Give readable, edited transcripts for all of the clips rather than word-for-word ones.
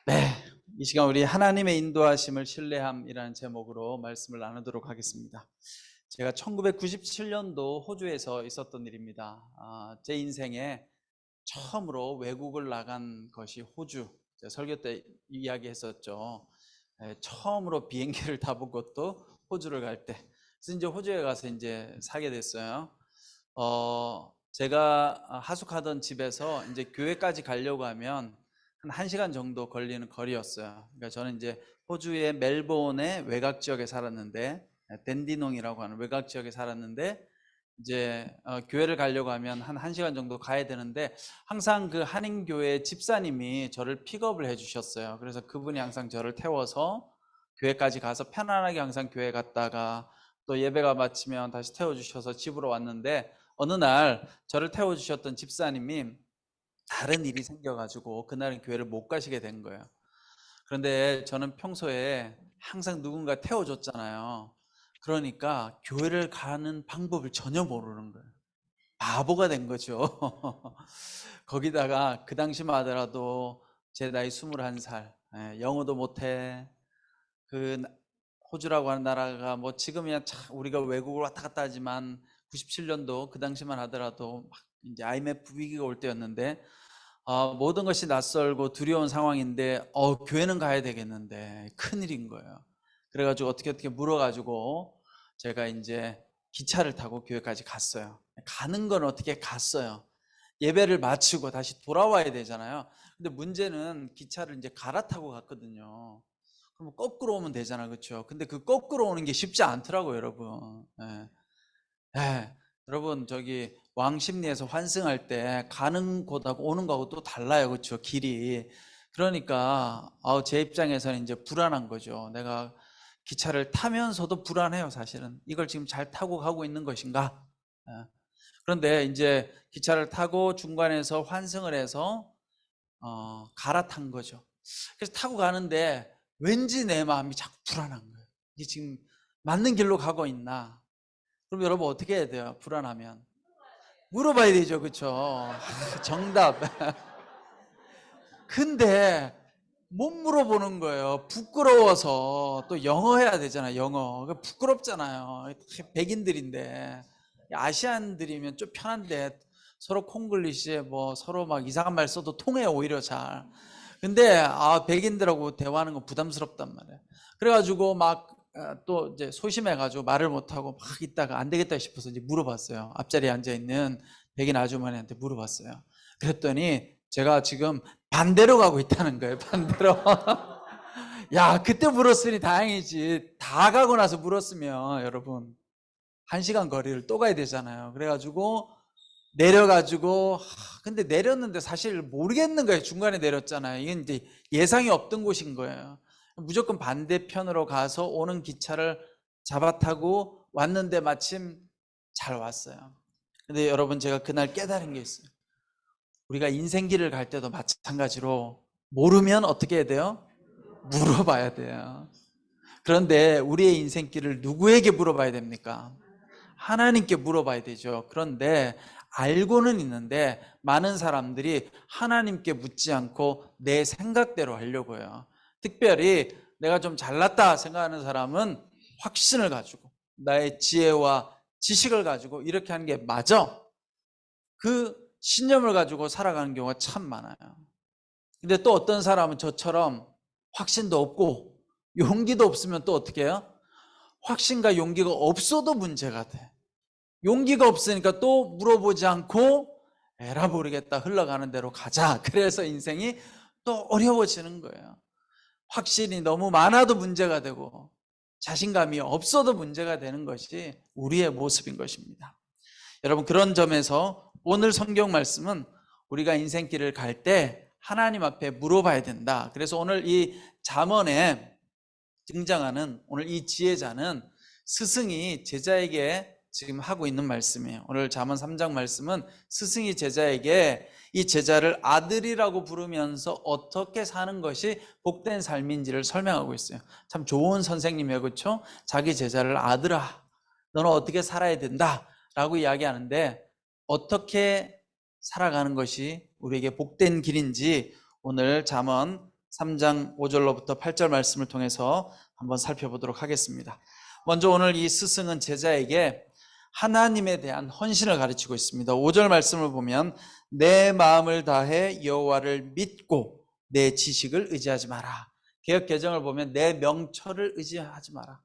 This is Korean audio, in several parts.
네, 이 시간 우리 하나님의 인도하심을 신뢰함이라는 제목으로 말씀을 나누도록 하겠습니다. 제가 1997년도 호주에서 있었던 일입니다. 제 인생에 처음으로 외국을 나간 것이 호주. 제가 설교 때 이야기했었죠. 처음으로 비행기를 타본 것도 호주를 갈 때. 그래서 이제 호주에 가서 이제 살게 됐어요. 제가 하숙하던 집에서 이제 교회까지 가려고 하면 한 1시간 정도 걸리는 거리였어요. 그러니까 저는 이제 호주의 멜본의 외곽 지역에 살았는데, 댄디농이라고 하는 외곽 지역에 살았는데, 이제 교회를 가려고 하면 한 1시간 정도 가야 되는데, 항상 그 한인교회 집사님이 저를 픽업을 해 주셨어요. 그래서 그분이 항상 저를 태워서 교회까지 가서 편안하게 항상 교회 갔다가 또 예배가 마치면 다시 태워주셔서 집으로 왔는데, 어느 날 저를 태워주셨던 집사님이 다른 일이 생겨가지고 그날은 교회를 못 가시게 된 거예요. 그런데 저는 평소에 항상 누군가 태워줬잖아요. 그러니까 교회를 가는 방법을 전혀 모르는 거예요. 바보가 된 거죠. 거기다가 그 당시만 하더라도 제 나이 21살, 영어도 못해. 그 호주라고 하는 나라가 뭐 지금이야 참 우리가 외국을 왔다 갔다 하지만 97년도 그 당시만 하더라도 막 이제 IMF 위기가 올 때였는데, 모든 것이 낯설고 두려운 상황인데 교회는 가야 되겠는데 큰일인 거예요. 그래가지고 어떻게 물어가지고 제가 이제 기차를 타고 교회까지 갔어요. 가는 건 어떻게 갔어요. 예배를 마치고 다시 돌아와야 되잖아요. 근데 문제는 기차를 이제 갈아타고 갔거든요. 그럼 거꾸로 오면 되잖아, 그렇죠? 근데 그 거꾸로 오는 게 쉽지 않더라고요, 여러분. 여러분, 저기 왕십리에서 환승할 때 가는 곳하고 오는 거하고 또 달라요, 그렇죠? 길이. 그러니까 제 입장에서는 이제 불안한 거죠. 내가 기차를 타면서도 불안해요, 사실은. 이걸 지금 잘 타고 가고 있는 것인가? 그런데 이제 기차를 타고 중간에서 환승을 해서 갈아탄 거죠. 그래서 타고 가는데 왠지 내 마음이 자꾸 불안한 거예요. 이게 지금 맞는 길로 가고 있나? 그럼 여러분 어떻게 해야 돼요? 불안하면 물어봐야 되죠, 그렇죠? 정답. 근데 못 물어보는 거예요. 부끄러워서. 또 영어 해야 되잖아요, 영어. 부끄럽잖아요. 백인들인데. 아시안들이면 좀 편한데 서로 콩글리시에 뭐 서로 막 이상한 말 써도 통해, 오히려 잘. 근데 백인들하고 대화하는 건 부담스럽단 말이에요. 그래가지고 막 또 이제 소심해가지고 말을 못하고 막 있다가 안 되겠다 싶어서 이제 물어봤어요. 앞자리에 앉아있는 백인 아주머니한테 물어봤어요. 그랬더니 제가 지금 반대로 가고 있다는 거예요. 반대로. 야, 그때 물었으니 다행이지. 다 가고 나서 물었으면 여러분 1시간 거리를 또 가야 되잖아요. 그래가지고 내려가지고 근데 내렸는데 사실 모르겠는 거예요. 중간에 내렸잖아요. 이게 이제 예상이 없던 곳인 거예요. 무조건 반대편으로 가서 오는 기차를 잡아타고 왔는데 마침 잘 왔어요. 근데 여러분, 제가 그날 깨달은 게 있어요. 우리가 인생길을 갈 때도 마찬가지로 모르면 어떻게 해야 돼요? 물어봐야 돼요. 그런데 우리의 인생길을 누구에게 물어봐야 됩니까? 하나님께 물어봐야 되죠. 그런데 알고는 있는데 많은 사람들이 하나님께 묻지 않고 내 생각대로 하려고 해요. 특별히 내가 좀 잘났다 생각하는 사람은 확신을 가지고 나의 지혜와 지식을 가지고 이렇게 하는 게 맞아. 그 신념을 가지고 살아가는 경우가 참 많아요. 근데 또 어떤 사람은 저처럼 확신도 없고 용기도 없으면 또 어떻게 해요? 확신과 용기가 없어도 문제가 돼. 용기가 없으니까 또 물어보지 않고 에라 모르겠다, 흘러가는 대로 가자. 그래서 인생이 또 어려워지는 거예요. 확신이 너무 많아도 문제가 되고 자신감이 없어도 문제가 되는 것이 우리의 모습인 것입니다. 여러분, 그런 점에서 오늘 성경 말씀은 우리가 인생길을 갈 때 하나님 앞에 물어봐야 된다. 그래서 오늘 이 잠언에 등장하는 오늘 이 지혜자는 스승이 제자에게 지금 하고 있는 말씀이에요. 오늘 잠언 3장 말씀은 스승이 제자에게 이 제자를 아들이라고 부르면서 어떻게 사는 것이 복된 삶인지를 설명하고 있어요. 참 좋은 선생님이에요, 그렇죠? 자기 제자를 아들아, 너는 어떻게 살아야 된다 라고 이야기하는데, 어떻게 살아가는 것이 우리에게 복된 길인지 오늘 잠언 3장 5절로부터 8절 말씀을 통해서 한번 살펴보도록 하겠습니다. 먼저 오늘 이 스승은 제자에게 하나님에 대한 헌신을 가르치고 있습니다. 5절 말씀을 보면 내 마음을 다해 여호와를 믿고 내 지식을 의지하지 마라. 개역 개정을 보면 내 명철을 의지하지 마라.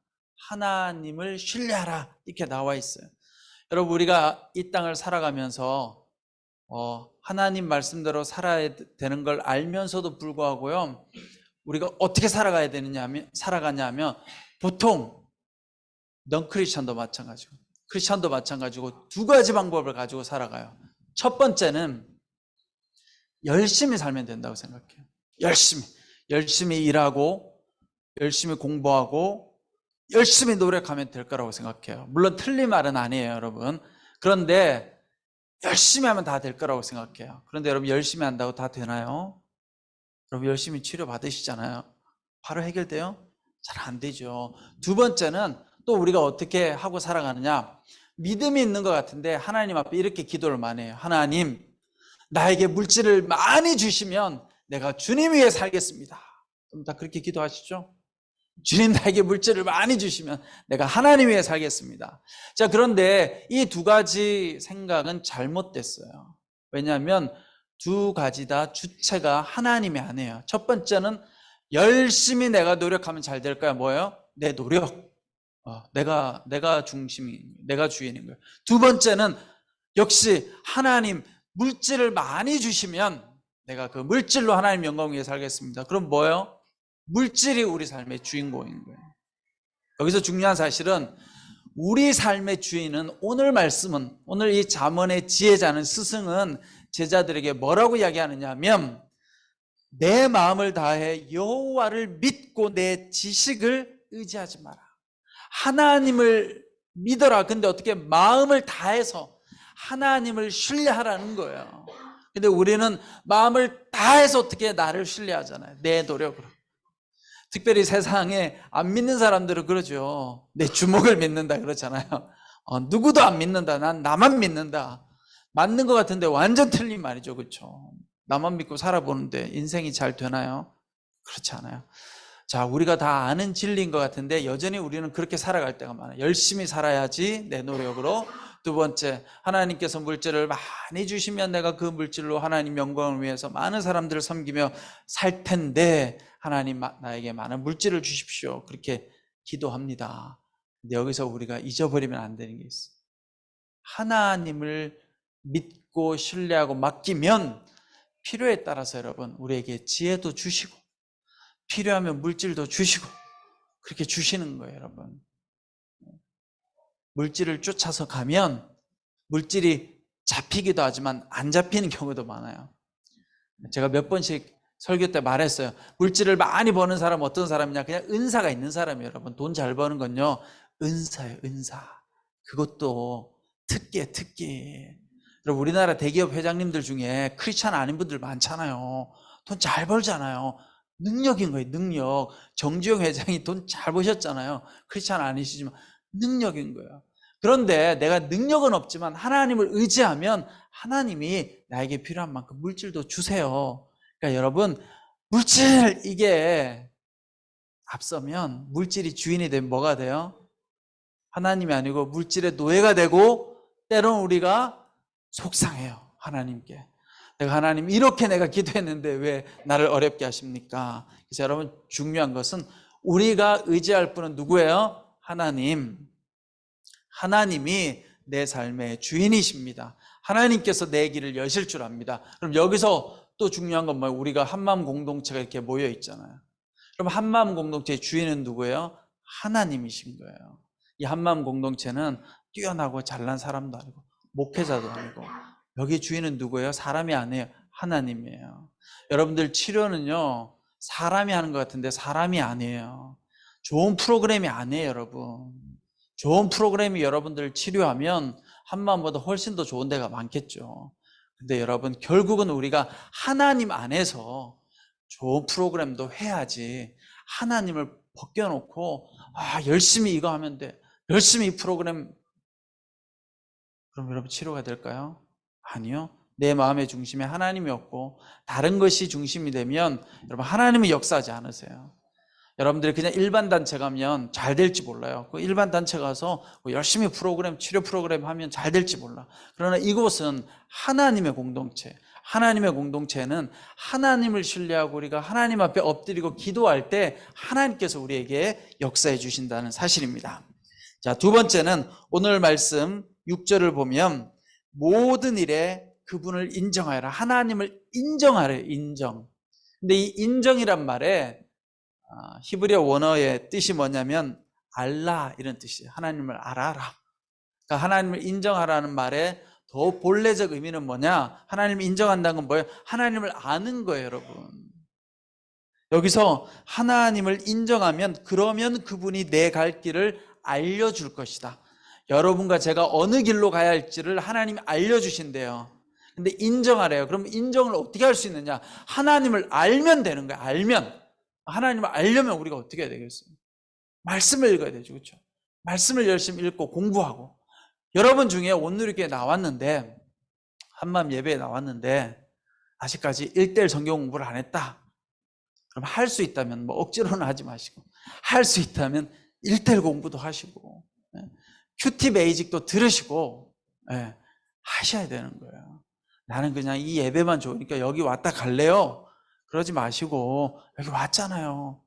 하나님을 신뢰하라. 이렇게 나와 있어요. 여러분, 우리가 이 땅을 살아가면서 하나님 말씀대로 살아야 되는 걸 알면서도 불구하고요, 우리가 어떻게 살아가냐 하면 보통 넌크리스천도 마찬가지고 크리스천도 마찬가지고 두 가지 방법을 가지고 살아가요. 첫 번째는 열심히 살면 된다고 생각해요. 열심히 일하고 열심히 공부하고 열심히 노력하면 될 거라고 생각해요. 물론 틀린 말은 아니에요, 여러분. 그런데 열심히 하면 다 될 거라고 생각해요. 그런데 여러분, 열심히 한다고 다 되나요? 여러분, 열심히 치료 받으시잖아요. 바로 해결돼요? 잘 안 되죠. 두 번째는 또 우리가 어떻게 하고 살아가느냐, 믿음이 있는 것 같은데 하나님 앞에 이렇게 기도를 많이 해요. 하나님, 나에게 물질을 많이 주시면 내가 주님 위해 살겠습니다. 좀 다 그렇게 기도하시죠? 주님, 나에게 물질을 많이 주시면 내가 하나님 위해 살겠습니다. 자, 그런데 이 두 가지 생각은 잘못됐어요. 왜냐하면 두 가지 다 주체가 하나님이 아니에요. 첫 번째는 열심히 내가 노력하면 잘 될까요? 뭐예요? 내 노력. 내가 중심이, 내가 주인인 거예요. 두 번째는 역시 하나님 물질을 많이 주시면 내가 그 물질로 하나님 영광 위해 살겠습니다. 그럼 뭐예요? 물질이 우리 삶의 주인공인 거예요. 여기서 중요한 사실은 우리 삶의 주인은 오늘 말씀은, 오늘 이 잠언의 지혜자는, 스승은 제자들에게 뭐라고 이야기하느냐 하면 내 마음을 다해 여호와를 믿고 내 지식을 의지하지 마라. 하나님을 믿어라. 근데 어떻게 마음을 다해서 하나님을 신뢰하라는 거예요. 근데 우리는 마음을 다해서 어떻게 나를 신뢰하잖아요. 내 노력으로. 특별히 세상에 안 믿는 사람들은 그러죠. 내 주먹을 믿는다 그러잖아요. 누구도 안 믿는다. 난 나만 믿는다. 맞는 것 같은데 완전 틀린 말이죠. 그렇죠? 나만 믿고 살아보는데 인생이 잘 되나요? 그렇지 않아요. 자, 우리가 다 아는 진리인 것 같은데 여전히 우리는 그렇게 살아갈 때가 많아요. 열심히 살아야지, 내 노력으로. 두 번째, 하나님께서 물질을 많이 주시면 내가 그 물질로 하나님 영광을 위해서 많은 사람들을 섬기며 살 텐데 하나님 나에게 많은 물질을 주십시오. 그렇게 기도합니다. 근데 여기서 우리가 잊어버리면 안 되는 게 있어요. 하나님을 믿고 신뢰하고 맡기면 필요에 따라서 여러분 우리에게 지혜도 주시고 필요하면 물질도 주시고 그렇게 주시는 거예요, 여러분. 물질을 쫓아서 가면 물질이 잡히기도 하지만 안 잡히는 경우도 많아요. 제가 몇 번씩 설교 때 말했어요. 물질을 많이 버는 사람은 어떤 사람이냐? 그냥 은사가 있는 사람이에요, 여러분. 돈 잘 버는 건요, 은사예요, 은사. 그것도 특기. 여러분, 우리나라 대기업 회장님들 중에 크리스찬 아닌 분들 많잖아요. 돈 잘 벌잖아요. 능력인 거예요, 능력. 정주영 회장이 돈 잘 버셨잖아요. 크리스찬 아니시지만 능력인 거예요. 그런데 내가 능력은 없지만 하나님을 의지하면 하나님이 나에게 필요한 만큼 물질도 주세요. 그러니까 여러분, 물질 이게 앞서면 물질이 주인이 되면 뭐가 돼요? 하나님이 아니고 물질의 노예가 되고 때로는 우리가 속상해요, 하나님께. 하나님, 이렇게 내가 기도했는데 왜 나를 어렵게 하십니까? 그래서 여러분, 중요한 것은 우리가 의지할 분은 누구예요? 하나님. 하나님이 내 삶의 주인이십니다. 하나님께서 내 길을 여실 줄 압니다. 그럼 여기서 또 중요한 건 뭐예요? 우리가 한마음 공동체가 이렇게 모여 있잖아요. 그럼 한마음 공동체의 주인은 누구예요? 하나님이신 거예요. 이 한마음 공동체는 뛰어나고 잘난 사람도 아니고 목회자도 아니고, 여기 주인은 누구예요? 사람이 아니에요. 하나님이에요. 여러분들, 치료는요 사람이 하는 것 같은데 사람이 아니에요. 좋은 프로그램이 아니에요, 여러분. 좋은 프로그램이 여러분들 치료하면 한마음보다 훨씬 더 좋은 데가 많겠죠. 근데 여러분, 결국은 우리가 하나님 안에서 좋은 프로그램도 해야지, 하나님을 벗겨놓고 열심히 이거 하면 돼, 열심히 이 프로그램, 그럼 여러분 치료가 될까요? 아니요. 내 마음의 중심에 하나님이었고 다른 것이 중심이 되면 여러분 하나님은 역사하지 않으세요. 여러분들이 그냥 일반 단체 가면 잘 될지 몰라요. 그 일반 단체 가서 열심히 치료 프로그램 하면 잘 될지 몰라. 그러나 이곳은 하나님의 공동체. 하나님의 공동체는 하나님을 신뢰하고 우리가 하나님 앞에 엎드리고 기도할 때 하나님께서 우리에게 역사해 주신다는 사실입니다. 자, 두 번째는 오늘 말씀 6절을 보면 모든 일에 그분을 인정하여라. 하나님을 인정하래, 인정. 근데 이 인정이란 말에 히브리어 원어의 뜻이 뭐냐면 알라 이런 뜻이에요. 하나님을 알아라. 그러니까 하나님을 인정하라는 말에 더 본래적 의미는 뭐냐? 하나님을 인정한다는 건 뭐예요? 하나님을 아는 거예요, 여러분. 여기서 하나님을 인정하면 그러면 그분이 내 갈 길을 알려줄 것이다. 여러분과 제가 어느 길로 가야 할지를 하나님이 알려주신대요. 근데 인정하래요. 그럼 인정을 어떻게 할 수 있느냐? 하나님을 알면 되는 거예요. 알면. 하나님을 알려면 우리가 어떻게 해야 되겠어요? 말씀을 읽어야 되죠. 그렇죠? 말씀을 열심히 읽고 공부하고. 여러분 중에 온누리교회 나왔는데 한마음 예배에 나왔는데 아직까지 1:1 성경 공부를 안 했다. 그럼 할 수 있다면 뭐 억지로는 하지 마시고 할 수 있다면 1:1 공부도 하시고 큐티 베이직도 들으시고 하셔야 되는 거예요. 나는 그냥 이 예배만 좋으니까 여기 왔다 갈래요? 그러지 마시고 여기 왔잖아요.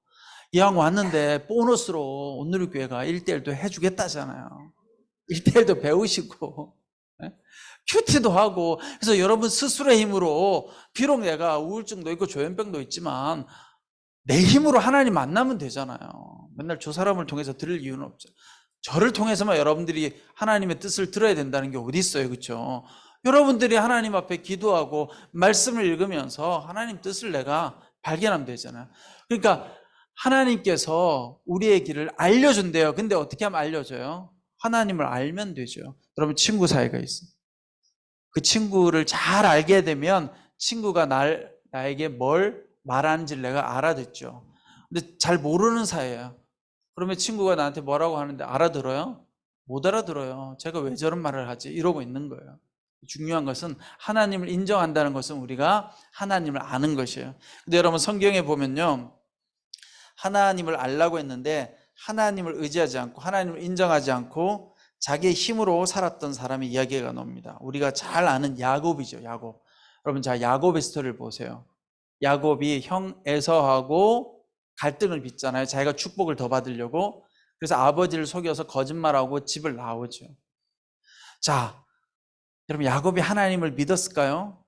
이왕 왔는데 보너스로 온누리교회가 1:1도 해주겠다잖아요. 1:1도 배우시고 큐티도 하고. 그래서 여러분 스스로의 힘으로 비록 내가 우울증도 있고 조현병도 있지만 내 힘으로 하나님 만나면 되잖아요. 맨날 저 사람을 통해서 들을 이유는 없죠. 저를 통해서만 여러분들이 하나님의 뜻을 들어야 된다는 게 어디 있어요, 그렇죠? 여러분들이 하나님 앞에 기도하고 말씀을 읽으면서 하나님 뜻을 내가 발견하면 되잖아요. 그러니까 하나님께서 우리의 길을 알려준대요. 근데 어떻게 하면 알려줘요? 하나님을 알면 되죠. 여러분 친구 사이가 있어요. 그 친구를 잘 알게 되면 친구가 나에게 뭘 말하는지를 내가 알아듣죠. 근데 잘 모르는 사이예요. 그러면 친구가 나한테 뭐라고 하는데 알아들어요? 못 알아들어요. 제가 왜 저런 말을 하지? 이러고 있는 거예요. 중요한 것은 하나님을 인정한다는 것은 우리가 하나님을 아는 것이에요. 근데 여러분 성경에 보면요, 하나님을 알라고 했는데 하나님을 의지하지 않고 하나님을 인정하지 않고 자기의 힘으로 살았던 사람의 이야기가 나옵니다. 우리가 잘 아는 야곱이죠. 야곱. 여러분 자 야곱의 스토리를 보세요. 야곱이 형 에서하고 갈등을 빚잖아요. 자기가 축복을 더 받으려고. 그래서 아버지를 속여서 거짓말하고 집을 나오죠. 자, 여러분 야곱이 하나님을 믿었을까요?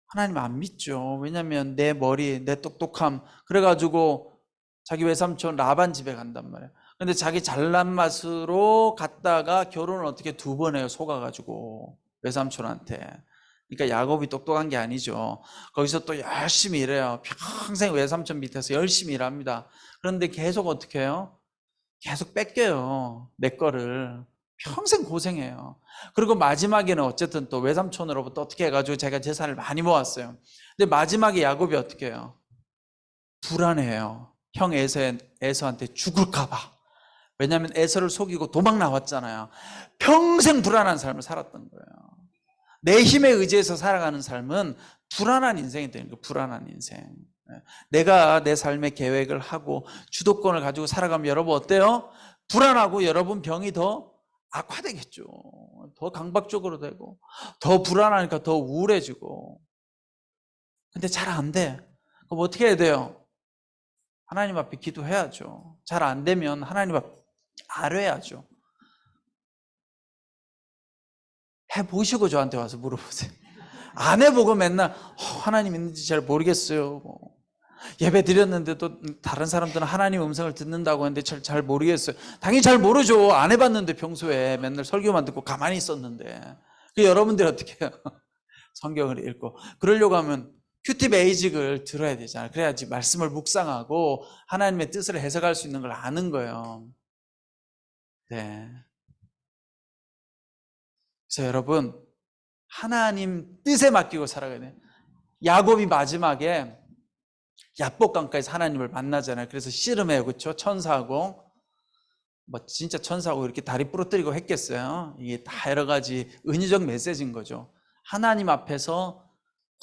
하나님 안 믿죠. 왜냐하면 내 머리, 내 똑똑함, 그래가지고 자기 외삼촌 라반 집에 간단 말이에요. 근데 자기 잘난 맛으로 갔다가 결혼을 어떻게 2번 해요, 속아가지고 외삼촌한테. 그러니까 야곱이 똑똑한 게 아니죠. 거기서 또 열심히 일해요. 평생 외삼촌 밑에서 열심히 일합니다. 그런데 계속 어떻게 해요? 계속 뺏겨요, 내 거를. 평생 고생해요. 그리고 마지막에는 어쨌든 또 외삼촌으로부터 어떻게 해가지고 제가 재산을 많이 모았어요. 근데 마지막에 야곱이 어떻게 해요? 불안해요. 형 에서한테 죽을까봐. 왜냐하면 에서를 속이고 도망 나왔잖아요. 평생 불안한 삶을 살았던 거예요. 내 힘에 의지해서 살아가는 삶은 불안한 인생이 되는 거예요. 불안한 인생. 내가 내 삶의 계획을 하고 주도권을 가지고 살아가면 여러분 어때요? 불안하고 여러분 병이 더 악화되겠죠. 더 강박적으로 되고 더 불안하니까 더 우울해지고. 근데 잘 안 돼. 그럼 어떻게 해야 돼요? 하나님 앞에 기도해야죠. 잘 안 되면 하나님 앞에 아뢰야죠. 해보시고 저한테 와서 물어보세요. 안 해보고 맨날 하나님 있는지 잘 모르겠어요. 예배 드렸는데도 다른 사람들은 하나님 음성을 듣는다고 하는데 잘 모르겠어요. 당연히 잘 모르죠. 안 해봤는데 평소에 맨날 설교만 듣고 가만히 있었는데. 여러분들이 어떻게 해요? 성경을 읽고. 그러려고 하면 큐티 베이직을 들어야 되잖아요. 그래야지 말씀을 묵상하고 하나님의 뜻을 해석할 수 있는 걸 아는 거예요. 네. 그래서 여러분 하나님 뜻에 맡기고 살아가야 돼요. 야곱이 마지막에 야복강가에서 하나님을 만나잖아요. 그래서 씨름해요, 그렇죠? 천사하고 뭐 진짜 천사하고 이렇게 다리 부러뜨리고 했겠어요. 이게 다 여러 가지 은유적 메시지인 거죠. 하나님 앞에서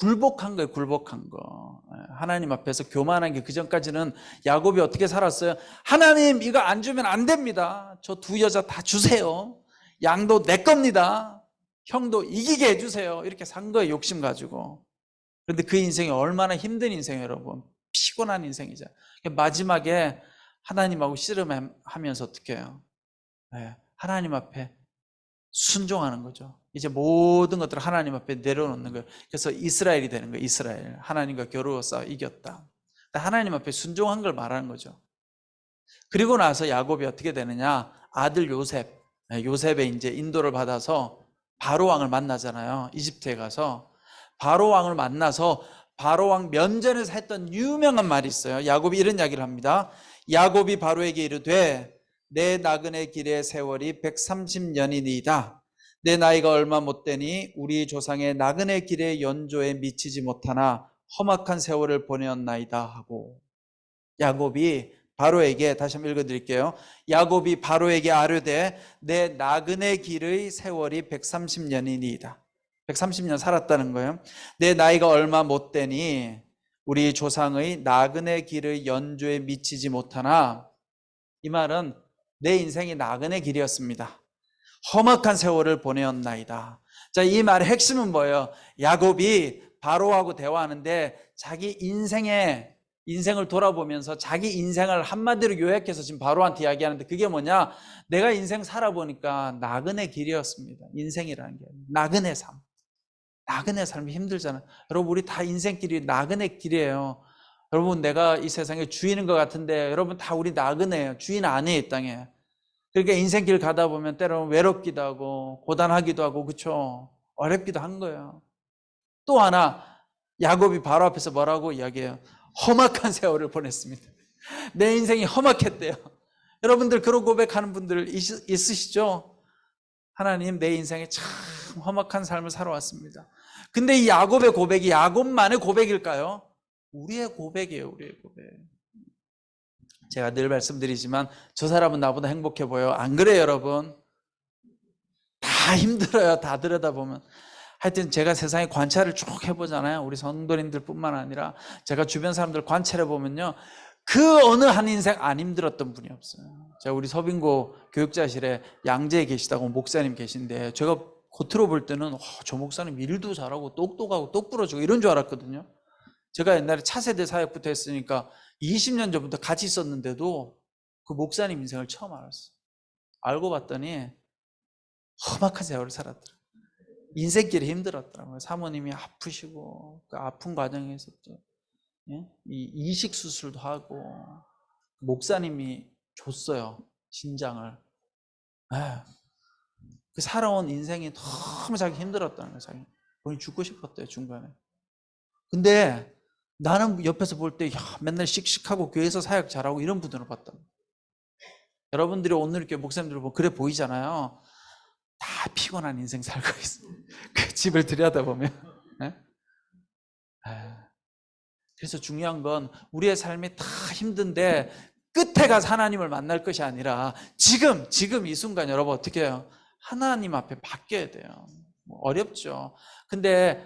굴복한 거예요. 굴복한 거. 하나님 앞에서 교만한 게, 그전까지는 야곱이 어떻게 살았어요? 하나님 이거 안 주면 안 됩니다. 저 두 여자 다 주세요. 양도 내 겁니다. 형도 이기게 해주세요. 이렇게 산 거예요. 욕심 가지고. 그런데 그 인생이 얼마나 힘든 인생이에요, 여러분. 피곤한 인생이죠. 마지막에 하나님하고 씨름하면서 어떻게 해요? 하나님 앞에 순종하는 거죠. 이제 모든 것들을 하나님 앞에 내려놓는 거예요. 그래서 이스라엘이 되는 거예요. 이스라엘. 하나님과 겨루어 싸워 이겼다. 하나님 앞에 순종한 걸 말하는 거죠. 그리고 나서 야곱이 어떻게 되느냐? 아들 요셉. 요셉의 이제 인도를 받아서 바로 왕을 만나잖아요. 이집트에 가서 바로 왕을 만나서 바로 왕 면전에서 했던 유명한 말이 있어요. 야곱이 이런 이야기를 합니다. 야곱이 바로에게 이르되 내 나그네 길의 세월이 130년이니이다. 내 나이가 얼마 못 되니 우리 조상의 나그네 길의 연조에 미치지 못하나 험악한 세월을 보내었나이다 하고, 야곱이 바로에게, 다시 한번 읽어드릴게요. 야곱이 바로에게 아뢰되 내 나그네 길의 세월이 130년이니이다. 130년 살았다는 거예요. 내 나이가 얼마 못 되니 우리 조상의 나그네 길의 연조에 미치지 못하나, 이 말은 내 인생이 나그네 길이었습니다. 험악한 세월을 보내었나이다. 자, 이 말의 핵심은 뭐예요? 야곱이 바로하고 대화하는데 자기 인생을 돌아보면서 자기 인생을 한마디로 요약해서 지금 바로한테 이야기하는데, 그게 뭐냐? 내가 인생 살아보니까 나그네 길이었습니다. 인생이라는 게 나그네 삶. 나그네 삶이 힘들잖아요. 여러분, 우리 다 인생길이 나그네 길이에요. 여러분, 내가 이 세상에 주인인 것 같은데 여러분 다 우리 나그네예요. 주인 아니에요, 이 땅에. 그러니까 인생길 가다 보면 때로는 외롭기도 하고 고단하기도 하고, 그렇죠? 어렵기도 한 거예요. 또 하나, 야곱이 바로 앞에서 뭐라고 이야기해요? 험악한 세월을 보냈습니다. 내 인생이 험악했대요. 여러분들 그런 고백하는 분들 있으시죠? 하나님, 내 인생에 참 험악한 삶을 살아왔습니다. 근데 이 야곱의 고백이 야곱만의 고백일까요? 우리의 고백이에요. 우리의 고백. 제가 늘 말씀드리지만 저 사람은 나보다 행복해 보여요. 안 그래요, 여러분? 다 힘들어요. 다 들여다보면. 하여튼 제가 세상에 관찰을 쭉 해보잖아요. 우리 성도님들 뿐만 아니라 제가 주변 사람들 관찰해보면요, 그 어느 한 인생 안 힘들었던 분이 없어요. 제가 우리 서빙고 교육자실에 양재에 계시다고 목사님 계신데, 제가 겉으로 볼 때는 저 목사님 일도 잘하고 똑똑하고 똑부러지고 이런 줄 알았거든요. 제가 옛날에 차세대 사역부터 했으니까 20년 전부터 같이 있었는데도 그 목사님 인생을 처음 알았어요. 알고 봤더니 험악한 세월을 살았더라고요. 인생길이 힘들었더라고요. 사모님이 아프시고 그 아픈 과정에서 또 이 이식 수술도 하고, 목사님이 줬어요, 신장을. 그 살아온 인생이 너무 자기 힘들었다는 거예요. 자기 본인이 죽고 싶었대요, 중간에. 근데 나는 옆에서 볼 때 맨날 씩씩하고 교회에서 사역 잘하고 이런 분들을 봤다. 여러분들이 오늘 이렇게 목사님들 보면 그래 보이잖아요. 다 피곤한 인생 살고 있어요. 그 집을 들여다보면. 그래서 중요한 건 우리의 삶이 다 힘든데 끝에 가서 하나님을 만날 것이 아니라 지금 이 순간 여러분 어떻게 해요? 하나님 앞에 맡겨야 돼요. 어렵죠. 근데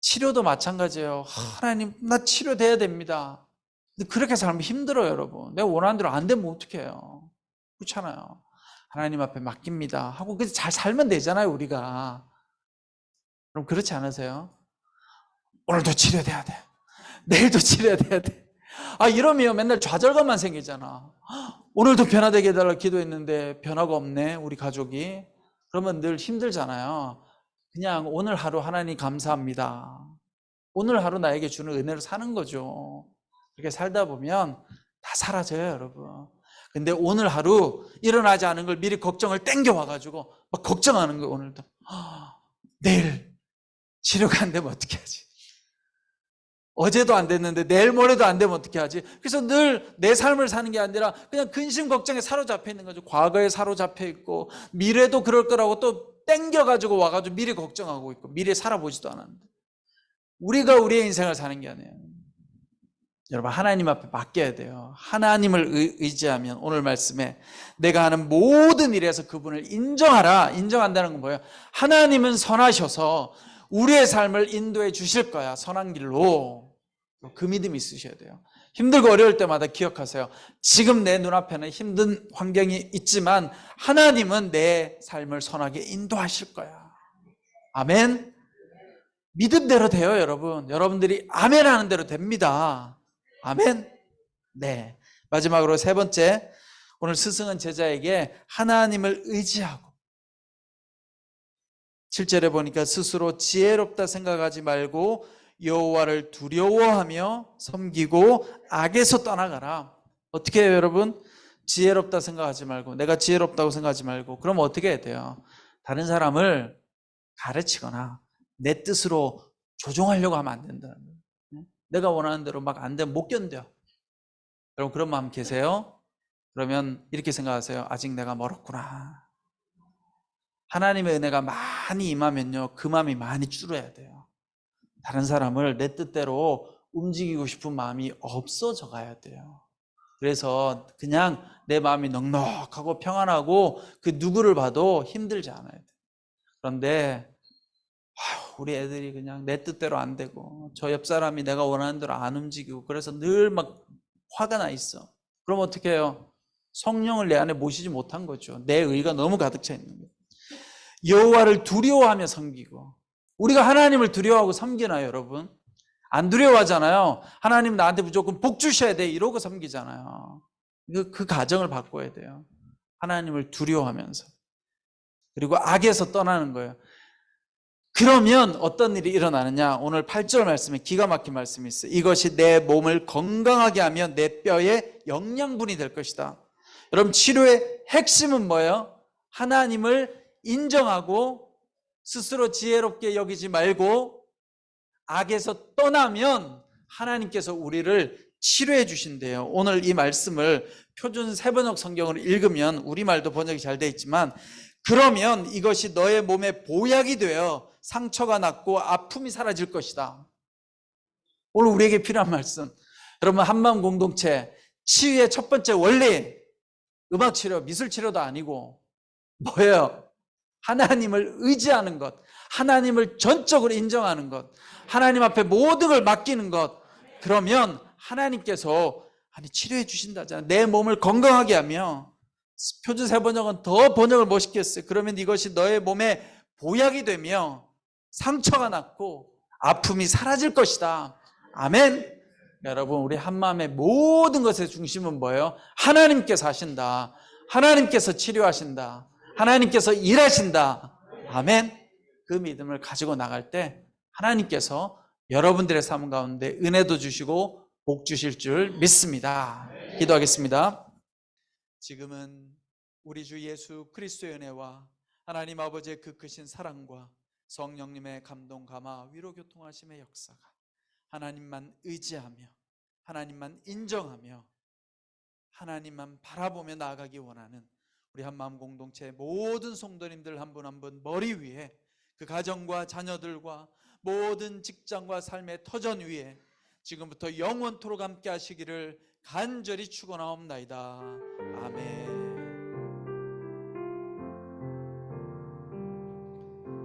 치료도 마찬가지예요. 하나님, 나 치료돼야 됩니다. 근데 그렇게 살면 힘들어요, 여러분. 내가 원하는 대로 안 되면 어떡해요? 그렇잖아요. 하나님 앞에 맡깁니다 하고 그래서 잘 살면 되잖아요, 우리가. 그럼 그렇지 않으세요? 오늘도 치료돼야 돼. 내일도 치료돼야 돼. 이러면 맨날 좌절감만 생기잖아. 오늘도 변화되게 해달라 기도했는데 변화가 없네, 우리 가족이. 그러면 늘 힘들잖아요. 그냥 오늘 하루 하나님 감사합니다. 오늘 하루 나에게 주는 은혜로 사는 거죠. 그렇게 살다 보면 다 사라져요, 여러분. 근데 오늘 하루 일어나지 않은 걸 미리 걱정을 땡겨와가지고 막 걱정하는 거예요. 오늘도 내일 치료가 안 되면 어떻게 하지? 어제도 안 됐는데 내일 모레도 안 되면 어떻게 하지? 그래서 늘 내 삶을 사는 게 아니라 그냥 근심 걱정에 사로잡혀 있는 거죠. 과거에 사로잡혀 있고 미래도 그럴 거라고 또 땡겨가지고 와가지고 미래 걱정하고 있고 미래 살아보지도 않았는데, 우리가 우리의 인생을 사는 게 아니에요. 여러분, 하나님 앞에 맡겨야 돼요. 하나님을 의지하면 오늘 말씀에 내가 하는 모든 일에서 그분을 인정하라. 인정한다는 건 뭐예요? 하나님은 선하셔서 우리의 삶을 인도해 주실 거야. 선한 길로. 그 믿음이 있으셔야 돼요. 힘들고 어려울 때마다 기억하세요. 지금 내 눈앞에는 힘든 환경이 있지만 하나님은 내 삶을 선하게 인도하실 거야. 아멘. 믿음대로 돼요, 여러분. 여러분들이 아멘 하는 대로 됩니다. 아멘. 네. 마지막으로 세 번째, 오늘 스승은 제자에게 하나님을 의지하고, 7절에 보니까 스스로 지혜롭다 생각하지 말고 여호와를 두려워하며 섬기고 악에서 떠나가라. 어떻게 해요, 여러분? 지혜롭다 생각하지 말고, 내가 지혜롭다고 생각하지 말고, 그럼 어떻게 해야 돼요? 다른 사람을 가르치거나 내 뜻으로 조종하려고 하면 안 된다는 거예요. 내가 원하는 대로 막 안 되면 못 견뎌. 여러분 그런 마음 계세요? 그러면 이렇게 생각하세요. 아직 내가 멀었구나. 하나님의 은혜가 많이 임하면요, 그 마음이 많이 줄어야 돼요. 다른 사람을 내 뜻대로 움직이고 싶은 마음이 없어져 가야 돼요. 그래서 그냥 내 마음이 넉넉하고 평안하고 그 누구를 봐도 힘들지 않아야 돼요. 그런데 우리 애들이 그냥 내 뜻대로 안 되고 저 옆 사람이 내가 원하는 대로 안 움직이고 그래서 늘 막 화가 나 있어. 그럼 어떻게 해요? 성령을 내 안에 모시지 못한 거죠. 내 의가 너무 가득 차 있는 거예요. 여호와를 두려워하며 섬기고, 우리가 하나님을 두려워하고 섬기나요, 여러분? 안 두려워하잖아요. 하나님 나한테 무조건 복 주셔야 돼 이러고 섬기잖아요. 그 가정을 바꿔야 돼요. 하나님을 두려워하면서. 그리고 악에서 떠나는 거예요. 그러면 어떤 일이 일어나느냐? 오늘 8절 말씀에 기가 막힌 말씀이 있어요. 이것이 내 몸을 건강하게 하며 내 뼈에 영양분이 될 것이다. 여러분 치료의 핵심은 뭐예요? 하나님을 인정하고 스스로 지혜롭게 여기지 말고 악에서 떠나면 하나님께서 우리를 치료해 주신대요. 오늘 이 말씀을 표준 세번역 성경으로 읽으면 우리말도 번역이 잘 되어 있지만, 그러면 이것이 너의 몸에 보약이 되어 상처가 낫고 아픔이 사라질 것이다. 오늘 우리에게 필요한 말씀. 여러분 한마음 공동체 치유의 첫 번째 원리, 음악치료, 미술치료도 아니고 뭐예요? 하나님을 의지하는 것, 하나님을 전적으로 인정하는 것, 하나님 앞에 모든 걸 맡기는 것. 그러면 하나님께서 치료해 주신다잖아요. 내 몸을 건강하게 하며, 표준 세번역은 더 번역을 멋있게 했어요. 그러면 이것이 너의 몸에 보약이 되며 상처가 낫고 아픔이 사라질 것이다. 아멘. 여러분 우리 한마음의 모든 것의 중심은 뭐예요? 하나님께서 하신다. 하나님께서 치료하신다. 하나님께서 일하신다. 아멘. 그 믿음을 가지고 나갈 때 하나님께서 여러분들의 삶 가운데 은혜도 주시고 복 주실 줄 믿습니다. 기도하겠습니다. 지금은 우리 주 예수 그리스도의 은혜와 하나님 아버지의 그 크신 사랑과 성령님의 감동 감화 위로 교통하심의 역사가, 하나님만 의지하며 하나님만 인정하며 하나님만 바라보며 나아가기 원하는 우리 한마음 공동체의 모든 성도님들 한 분 한 분 머리 위에, 그 가정과 자녀들과 모든 직장과 삶의 터전 위에 지금부터 영원토록 함께 하시기를 간절히 축원하옵나이다. 아멘.